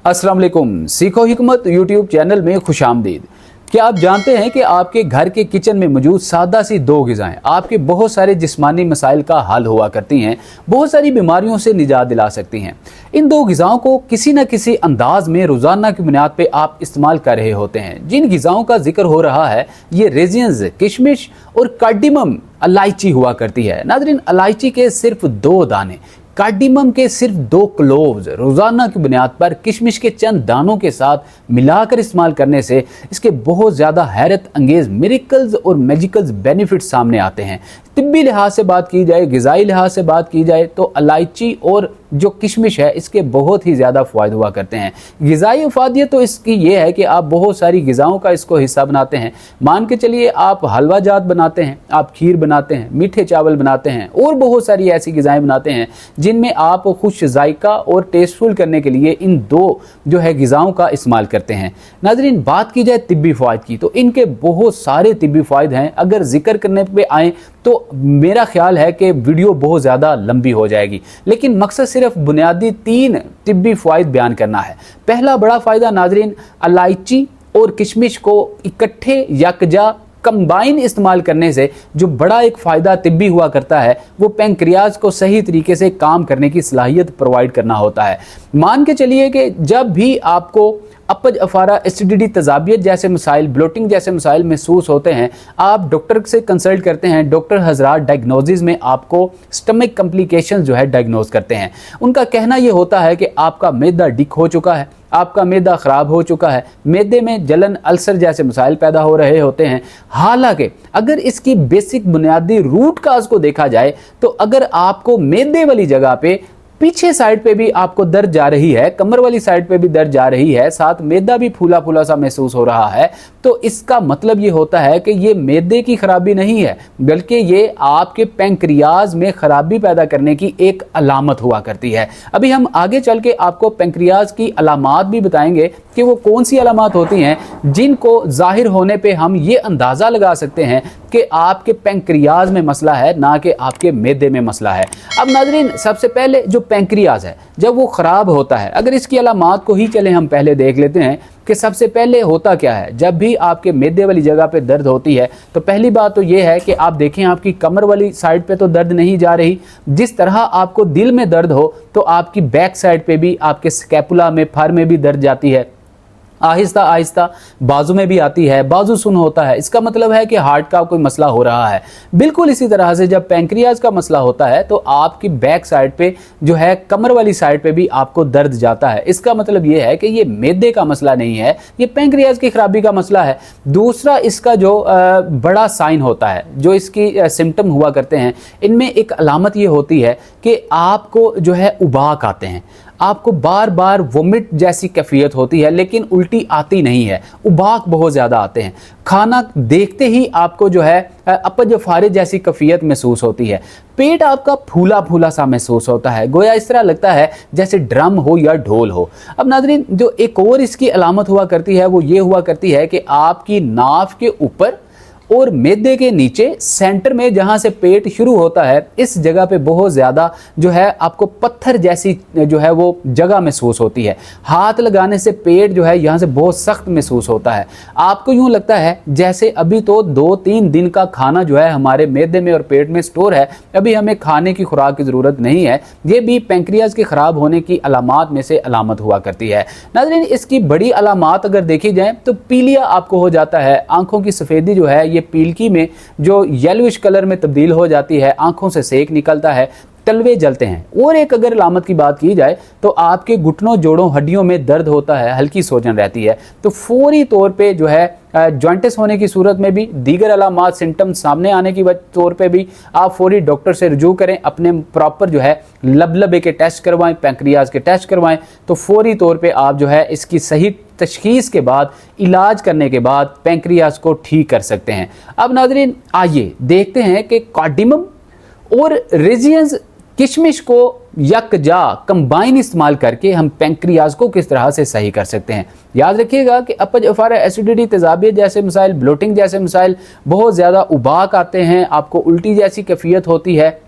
अस्सलाम वालेकुम। सीखो हिकमत यूट्यूब चैनल में खुशामदीद। क्या आप जानते हैं कि आपके घर के किचन में मौजूद सादा सी दो ग़िज़ाएं आपके बहुत सारे जिस्मानी मसाइल का हल हुआ करती हैं, बहुत सारी बीमारियों से निजात दिला सकती हैं। इन दो ग़िज़ाओं को किसी न किसी अंदाज में रोज़ाना की बुनियाद पर आप इस्तेमाल कर रहे होते हैं। जिन ग़िज़ाओं का जिक्र हो रहा है ये रेजियंस, किशमिश और कार्डिमम इलायची हुआ करती है। नाज़रीन, इलायची के सिर्फ 2 दाने, कार्डिमम के सिर्फ 2 क्लोव्स रोजाना की बुनियाद पर किशमिश के चंद दानों के साथ मिलाकर इस्तेमाल करने से इसके बहुत ज़्यादा हैरत अंगेज मिरेकल्स और मैजिकल्स बेनिफिट सामने आते हैं। तिब्बी लिहाज से बात की जाए, ग़िज़ाई लिहाज से बात की जाए तो इलायची और जो किशमिश है इसके बहुत ही ज़्यादा फ़ायदे हुआ करते हैं। ग़िज़ाई अफादियत तो इसकी ये है कि आप बहुत सारी ग़िज़ाओं का इसको हिस्सा बनाते हैं। मान के चलिए आप हलवा जात बनाते हैं, आप खीर बनाते हैं, मीठे चावल बनाते हैं और बहुत सारी ऐसी ग़िज़ाएँ बनाते हैं जिनमें आप खुश जायका और टेस्टफुल करने के लिए इन 2 जो है ग़िज़ाओं का इस्तेमाल करते हैं। नाज़रीन, बात की जाए तिब्बी फ़ायदे की तो इनके बहुत सारे तिब्बी फ़ायदे हैं। अगर जिक्र करने पे आएँ तो मेरा ख्याल है कि वीडियो बहुत ज़्यादा लंबी हो जाएगी, लेकिन मकसद सिर्फ बुनियादी 3 तिब्बी फ़ायदे बयान करना है। पहला बड़ा फ़ायदा नाज़रीन, इलायची और किशमिश को इकट्ठे यकजा कंबाइन इस्तेमाल करने से जो बड़ा एक फ़ायदा तिब्बी हुआ करता है वो पैंक्रियाज को सही तरीके से काम करने की सलाहियत प्रोवाइड करना होता है। मान के चलिए कि जब भी आपको अपच, अफारा, एसिडिटी, तजाबियत जैसे मसाइल, ब्लोटिंग जैसे मसाइल महसूस होते हैं, आप डॉक्टर से कंसल्ट करते हैं। डॉक्टर हजरात डायग्नोसिस में आपको स्टमक कॉम्प्लिकेशंस जो है डायग्नोज करते हैं। उनका कहना यह होता है कि आपका मैदा डिक हो चुका है, आपका मैदा ख़राब हो चुका है, मैदे में जलन, अल्सर जैसे मसाइल पैदा हो रहे होते हैं। हालांकि अगर इसकी बेसिक बुनियादी रूट काज को देखा जाए तो अगर आपको मैदे वाली जगह पे पीछे साइड पे भी आपको दर्द जा रही है, कमर वाली साइड पे भी दर्द जा रही है, साथ मैदा भी फूला फूला सा महसूस हो रहा है, तो इसका मतलब ये होता है कि ये मैदे की खराबी नहीं है बल्कि ये आपके पैंक्रियाज में खराबी पैदा करने की एक अलामत हुआ करती है। अभी हम आगे चल के आपको पैंक्रियाज की अलामात भी बताएंगे कि वो कौन सी अलामात होती हैं जिनको जाहिर होने पे हम ये अंदाज़ा लगा सकते हैं कि आपके पैंक्रियाज में मसला है, ना कि आपके मैदे में मसला है। अब नाज़रीन, सबसे पहले जो पैंक्रियाज है जब वो ख़राब होता है, अगर इसकी अलामात को ही चले हम पहले देख लेते हैं कि सबसे पहले होता क्या है। जब भी आपके मैदे वाली जगह पे दर्द होती है तो पहली बात तो ये है कि आप देखें आपकी कमर वाली साइड पे तो दर्द नहीं जा रही। जिस तरह आपको दिल में दर्द हो तो आपकी बैक साइड पे भी, आपके स्कैपुला में, फर में भी दर्द जाती है। आहिस्ता आहिस्ता बाजू में भी आती है, बाजू सुन होता है, इसका मतलब है कि हार्ट का कोई मसला हो रहा है। बिल्कुल इसी तरह से जब पैंक्रियाज का मसला होता है तो आपकी बैक साइड पे जो है, कमर वाली साइड पे भी आपको दर्द जाता है। इसका मतलब ये है कि ये मैदे का मसला नहीं है, ये पैंक्रियाज की खराबी का मसला है। दूसरा इसका जो बड़ा साइन होता है, जो इसकी सिम्टम हुआ करते हैं, इनमें एक अलामत ये होती है कि आपको जो है उबाक आते हैं, आपको बार बार वोमिट जैसी कैफियत होती है लेकिन उल्टी आती नहीं है, उबाक बहुत ज़्यादा आते हैं। खाना देखते ही आपको जो है अपच फारे जैसी कैफियत महसूस होती है। पेट आपका फूला फूला सा महसूस होता है, गोया इस तरह लगता है जैसे ड्रम हो या ढोल हो। अब नाज़रीन, जो एक और इसकी अलामत हुआ करती है वो ये हुआ करती है कि आपकी नाफ के ऊपर और मैदे के नीचे सेंटर में जहां से पेट शुरू होता है, इस जगह पे बहुत ज़्यादा जो है आपको पत्थर जैसी जो है वो जगह महसूस होती है। हाथ लगाने से पेट जो है यहाँ से बहुत सख्त महसूस होता है। आपको यूँ लगता है जैसे अभी तो 2-3 दिन का खाना जो है हमारे मैदे में और पेट में स्टोर है, अभी हमें खाने की खुराक की ज़रूरत नहीं है। ये भी पैंक्रियाज के ख़राब होने की अलामात में से अलामत हुआ करती है। नाज़रीन, इसकी बड़ी अलामात अगर देखी जाए तो पीलिया आपको हो जाता है, आँखों की सफ़ेदी जो है पीलकी में जो येलोइश कलर में तब्दील हो जाती है, आंखों से सेक निकलता है, तलवे जलते हैं। और एक अगर अलामत की बात की जाए तो आपके घुटनों, जोड़ों, हड्डियों में दर्द होता है, हल्की सूजन रहती है। तो फौरी तौर पे जो है जॉइंटिस होने की सूरत में भी, दीगर अलामात सिम्टम सामने आने की तौर पे भी आप फौरी डॉक्टर से रुजू करें, अपने प्रॉपर जो है लबलबे के टेस्ट करवाएं, पैंक्रियाज के टेस्ट करवाएं, तो फौरी तौर पे आप जो है इसकी सही तशखीस के बाद, इलाज करने के बाद पैंक्रियाज को ठीक कर सकते हैं। अब नाज़रीन, आइए देखते हैं कि कार्डिमम और रेजियंस, किशमिश को यकजा कंबाइन इस्तेमाल करके हम पैंक्रियाज को किस तरह से सही कर सकते हैं। याद रखिएगा कि अपच, अफारा, एसिडिटी, तेजाबियत जैसे मसाइल, ब्लोटिंग जैसे मसाइल, बहुत ज़्यादा उबाक आते हैं, आपको उल्टी जैसी कैफियत होती है,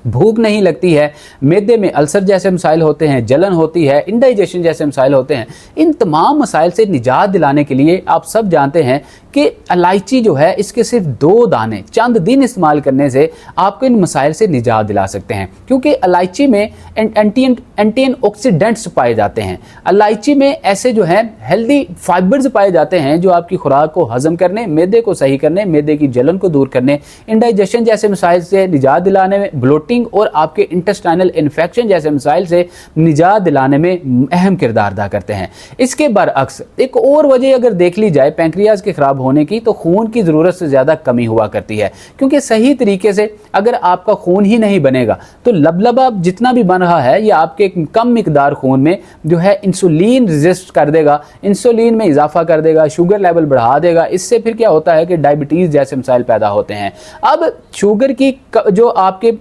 भूख नहीं लगती है, मैदे में अल्सर जैसे मसाइल होते हैं, जलन होती है, इंडाइजेशन जैसे मसाइल होते हैं, इन तमाम मसाइल से निजात दिलाने के लिए आप सब जानते हैं कि इलायची जो है इसके सिर्फ 2 दाने चंद दिन इस्तेमाल करने से आपको इन मसाइल से निजात दिला सकते हैं, क्योंकि इलायची में एंटी ऑक्सीडेंट्स पाए जाते हैं। इलायची में ऐसे जो है हेल्दी फाइबर्स पाए जाते हैं जो आपकी खुराक को हजम करने, मैदे को सही करने, मैदे की जलन को दूर करने, इंडाइजेशन जैसे मसाइल से निजात दिलाने में, ब्लोटिंग और आपके इंटेस्टाइनल इन्फेक्शन जैसे मसाइल से निजात दिलाने में अहम किरदार अदा करते हैं। इसके बरअक्स एक और वजह अगर देख ली जाए पैंक्रियाज के खराब होने की, तो खून की ज़रूरत से ज़्यादा कमी हुआ करती है, क्योंकि सही तरीके से अगर आपका खून ही नहीं बनेगा तो लबलबा जितना भी बन रहा है ये आपके कम मिकदार खून में जो है इंसुलिन रेजिस्ट कर देगा, इंसुलिन में इजाफा कर देगा, शुगर लेवल बढ़ा देगा। इससे फिर क्या होता है कि डायबिटीज़ जैसे मसाइल पैदा होते हैं। अब शुगर की जो आपके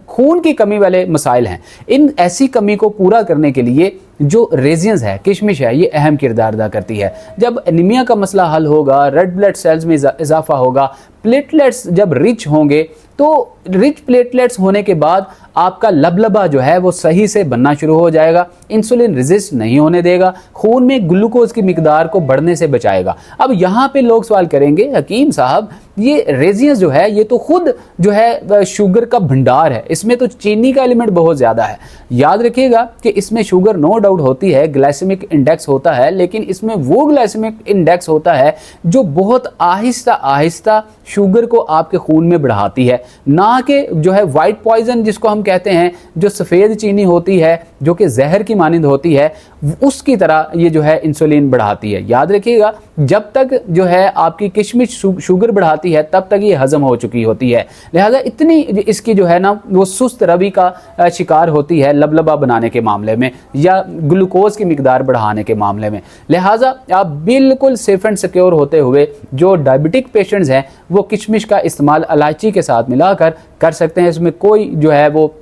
खून की कमी वाले मसाइल हैं, इन ऐसी कमी को पूरा करने के लिए जो रेजियंस है, किशमिश है, ये अहम किरदार अदा करती है। जब एनीमिया का मसला हल होगा, रेड ब्लड सेल्स में इजाफा होगा, प्लेटलेट्स जब रिच होंगे, तो रिच प्लेटलेट्स होने के बाद आपका लबलबा जो है वो सही से बनना शुरू हो जाएगा, इंसुलिन रेजिस्ट नहीं होने देगा, खून में ग्लूकोज की मिकदार को बढ़ने से बचाएगा। अब यहाँ पे लोग सवाल करेंगे, हकीम साहब ये रेजियंस जो है ये तो खुद जो है शुगर का भंडार है, इसमें तो चीनी का एलिमेंट बहुत ज़्यादा है। याद रखिएगा कि इसमें शुगर नो डाउट होती है, ग्लाइसेमिक इंडेक्स होता है, लेकिन इसमें वो ग्लाइसेमिक इंडेक्स होता है जो बहुत आहिस्ता आहिस्ता शुगर को आपके खून में बढ़ाती है, ना कि जो है वाइट पॉइजन जिसको हम कहते हैं, जो सफ़ेद चीनी होती है जो कि जहर की मानिंद होती है, उसकी तरह ये जो है इंसुलिन बढ़ाती है। याद रखिएगा जब तक जो है आपकी किशमिश शुगर बढ़ाती है तब तक ये हजम हो चुकी होती है, लिहाजा इतनी इसकी जो है ना वो सुस्त रवि का शिकार होती है लबलबा बनाने के मामले में या ग्लूकोज की मिकदार बढ़ाने के मामले में। लिहाजा आप बिल्कुल सेफ एंड सिक्योर होते हुए जो डायबिटिक पेशेंट्स हैं वो किशमिश का इस्तेमाल इलायची के साथ मिलाकर कर सकते हैं, इसमें कोई जो है वो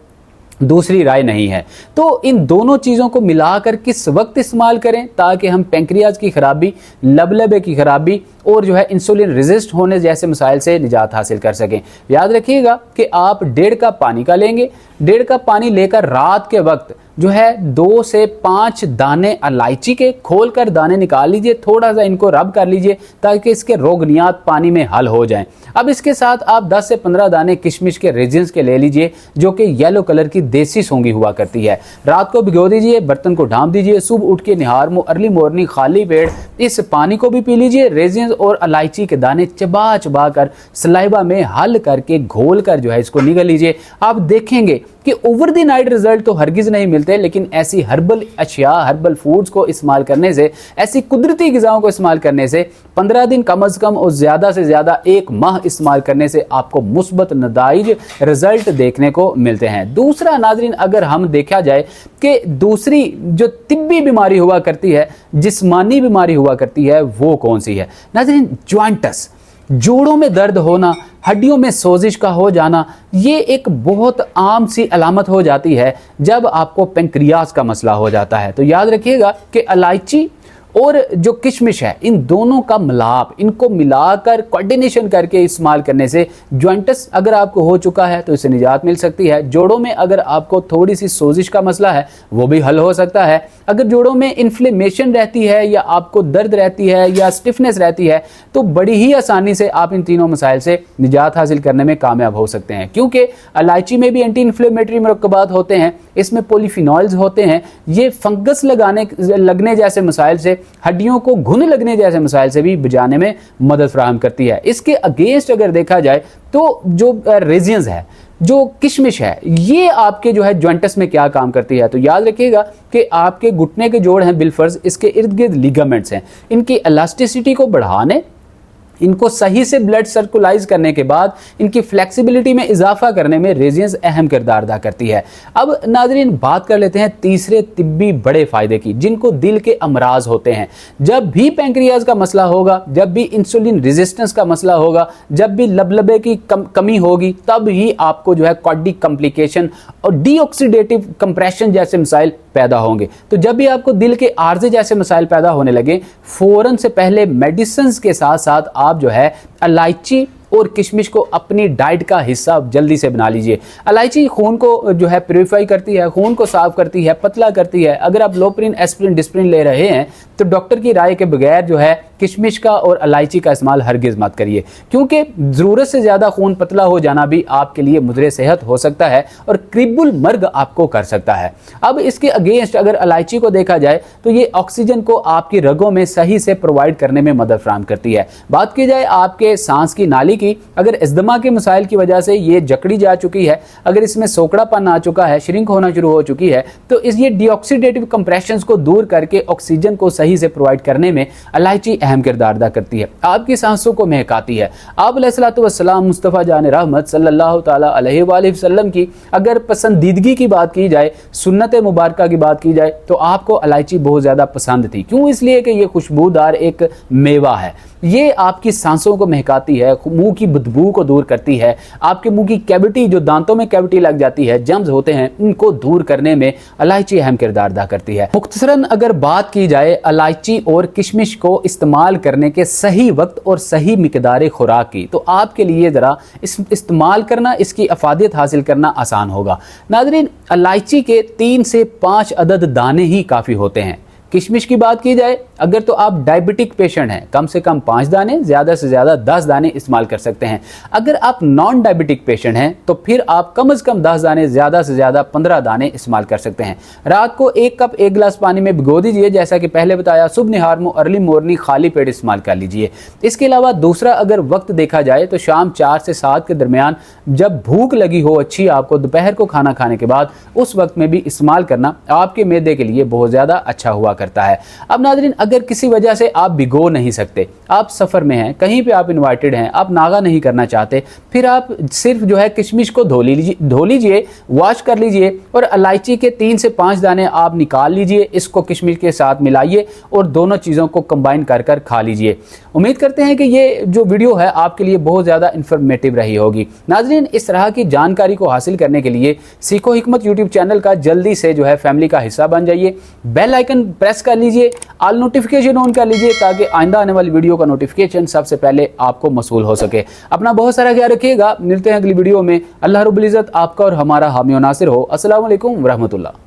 दूसरी राय नहीं है। तो इन दोनों चीज़ों को मिलाकर किस वक्त इस्तेमाल करें ताकि हम पैंक्रियाज की खराबी, लबलबे की खराबी और जो है इंसुलिन रेजिस्ट होने जैसे मसाइल से निजात हासिल कर सकें। याद रखिएगा कि आप 1.5 कप पानी का लेंगे, 1.5 कप पानी लेकर रात के वक्त जो है 2 से 5 दाने इलायची के खोल कर दाने निकाल लीजिए, थोड़ा सा इनको रब कर लीजिए ताकि इसके रोगनियात पानी में हल हो जाएं। अब इसके साथ आप 10 से 15 दाने किशमिश के रेजिन्स के ले लीजिए जो कि येलो कलर की देसी सौंगी हुआ करती है। रात को भिगो दीजिए, बर्तन को ढांप दीजिए, सुबह उठ के निहार अर्ली मॉर्निंग खाली पेट इस पानी को भी पी लीजिए। रेजिन्स और इलायची के दाने चबा चबा कर सलाइवा में हल करके घोल कर जो है इसको निगल लीजिए। आप देखेंगे कि ओवर द नाइट रिजल्ट तो हरगिज नहीं मिलते, लेकिन ऐसी हर्बल अशिया, हर्बल फूड्स को इस्तेमाल करने से, ऐसी कुदरती ग़िज़ाओं को इस्तेमाल करने से 15 दिन कम अज़ कम और ज़्यादा से ज़्यादा 1 माह इस्तेमाल करने से आपको मुस्बत नताइज रिजल्ट देखने को मिलते हैं। दूसरा नाज़रीन, अगर हम देखा जाए कि दूसरी जो तिब्बी बीमारी हुआ करती है, जिस्मानी बीमारी हुआ करती है, वो कौन सी है नाज़रीन? जॉइंटस, जोड़ों में दर्द होना, हड्डियों में सोजिश का हो जाना, ये एक बहुत आम सी अलामत हो जाती है जब आपको पेंक्रियाज का मसला हो जाता है। तो याद रखिएगा कि इलायची और जो किशमिश है, इन दोनों का मिलाप, इनको मिलाकर कोऑर्डिनेशन करके इस्तेमाल करने से जॉइंटस अगर आपको हो चुका है तो इससे निजात मिल सकती है। जोड़ों में अगर आपको थोड़ी सी सोजिश का मसला है वो भी हल हो सकता है। अगर जोड़ों में इन्फ्लेमेशन रहती है या आपको दर्द रहती है या स्टिफनेस रहती है तो बड़ी ही आसानी से आप इन तीनों मसाइल से निजात हासिल करने में कामयाब हो सकते हैं, क्योंकि इलायची में भी एंटी इन्फ्लेमेटरी मरकबात होते हैं, इसमें पॉलीफिनॉल्स होते हैं। ये फंगस लगने जैसे मसाइल से, हड्डियों को घुन लगने जैसे मसाइल से भी बचाने में मदद फराहम करती है। इसके अगेंस्ट अगर देखा जाए तो जो रेजियंस है, जो किशमिश है, ये आपके जो है जॉइंटस में क्या काम करती है? तो याद रखिएगा कि आपके घुटने के जोड़ हैं बिलफर्ज, इसके इर्द गिर्द लिगामेंट्स हैं, इनकी इलास्टिसिटी को बढ़ाने, इनको सही से ब्लड सर्कुलाइज करने के बाद इनकी फ्लेक्सिबिलिटी में इजाफा करने में रेजियंस अहम किरदार अदा करती है। अब नाजरीन बात कर लेते हैं तीसरे तिब्बी बड़े फायदे की, जिनको दिल के अमराज होते हैं। जब भी पैंक्रियाज का मसला होगा, जब भी इंसुलिन रेजिस्टेंस का मसला होगा, जब भी लबलबे की कमी होगी, तब ही आपको जो है कार्डिक कॉम्प्लिकेशन और डीऑक्सीडेटिव कंप्रेशन जैसे मसाइल पैदा होंगे। तो जब भी आपको दिल के आर्जे जैसे मसाइल पैदा होने लगे, फौरन से पहले मेडिसिन के साथ साथ आप जो है इलायची और किशमिश को अपनी डाइट का हिस्सा जल्दी से बना लीजिए। इलायची खून को जो है प्यूरिफाई करती है, खून को साफ करती है, पतला करती है। अगर आप लोप्रिन, एस्पिरिन, डिस्प्रिन ले रहे हैं तो डॉक्टर की राय के बगैर जो है किशमिश का और इलायची का इस्तेमाल हरगिज मत करिए, क्योंकि ज़रूरत से ज़्यादा खून पतला हो जाना भी आपके लिए मुजरे सेहत हो सकता है और क्रिबुल मर्ग आपको कर सकता है। अब इसके अगेंस्ट अगर इलायची को देखा जाए तो ये ऑक्सीजन को आपकी रगों में सही से प्रोवाइड करने में मदद फराहम करती है। बात की जाए आपके सांस की नाली की, अगर इस्दमा के मसाइल की वजह से ये जकड़ी जा चुकी है, अगर इसमें सोकड़ापन आ चुका है, श्रिंक होना शुरू हो चुकी है, तो इस ये डीऑक्सीडेटिव कंप्रेशंस को दूर करके ऑक्सीजन को सही से प्रोवाइड करने में इलायची अहम किरदार अदा करती है, आपकी सांसों को महकाती है। आप अलैहिस्सलातु वस्सलाम मुस्तफ़ा जान रहमत सल्लल्लाहु ताला अलैहि वसल्लम की अगर पसंदीदगी की बात की जाए, सुन्नत मुबारका की बात की जाए, तो आपको इलायची बहुत ज़्यादा पसंद थी। क्यों? इसलिए कि ये खुशबूदार एक मेवा है, ये आपकी सांसों को महकाती है, मुंह की बदबू को दूर करती है, आपके मुंह की कैविटी, जो दांतों में कैविटी लग जाती है, जम्स होते हैं, उनको दूर करने में इलायची अहम किरदार अदा करती है। मुख्तसरन अगर बात की जाए इलायची और किशमिश को इस्तेमाल करने के सही वक्त और सही मिकदार खुराक की, तो आपके लिए ज़रा इस्तेमाल करना, इसकी अफादियत हासिल करना आसान होगा। नाज़रीन, इलायची के 3 से 5 अदद दाने ही काफ़ी होते हैं। किशमिश की बात की जाए, अगर तो आप डायबिटिक पेशेंट हैं, कम से कम 5 दाने, ज़्यादा से ज़्यादा 10 दाने इस्तेमाल कर सकते हैं। अगर आप नॉन डायबिटिक पेशेंट हैं तो फिर आप कम से कम 10 दाने, ज़्यादा से ज़्यादा 15 दाने इस्तेमाल कर सकते हैं। रात को 1 कप 1 गिलास पानी में भिगो दीजिए, जैसा कि पहले बताया। सुबह निहार में अर्ली मॉर्निंग खाली पेट इस्तेमाल कर लीजिए। इसके अलावा दूसरा अगर वक्त देखा जाए तो शाम 4 से 7 के दरमियान जब भूख लगी हो अच्छी आपको, दोपहर को खाना खाने के बाद, उस वक्त में भी इस्तेमाल करना आपके मैदे के लिए बहुत ज़्यादा अच्छा हुआ करता है। अब नाज़रीन, अगर किसी वजह से आप भिगो नहीं सकते, आप सफ़र में हैं, कहीं पे आप इनवाइटेड हैं, आप नागा नहीं करना चाहते, फिर आप सिर्फ जो है किशमिश को धो लीजिए, वॉश कर लीजिए और इलायची के 3 से 5 दाने आप निकाल लीजिए, इसको किशमिश के साथ मिलाइए और दोनों चीज़ों को कंबाइन कर कर खा लीजिए। उम्मीद करते हैं कि ये जो वीडियो है आपके लिए बहुत ज़्यादा इंफॉर्मेटिव रही होगी। नाज़रीन, इस तरह की जानकारी को हासिल करने के लिए सीखो हिकमत यूट्यूब चैनल का जल्दी से जो है फैमिली का हिस्सा बन जाइए। बेल आइकन प्रेस कर लीजिए, ऑल नोटिफिकेशन ऑन कर लीजिए, ताकि आइंदा आने वाली वीडियो का नोटिफिकेशन सबसे पहले आपको मसूल हो सके। अपना बहुत सारा ख्याल रखिएगा। मिलते हैं अगली वीडियो में। अल्लाह रब्बुल इज़्ज़त आपका और हमारा हामी और नासिर हो। अस्सलामु अलैकुम व रहमतुल्लाह।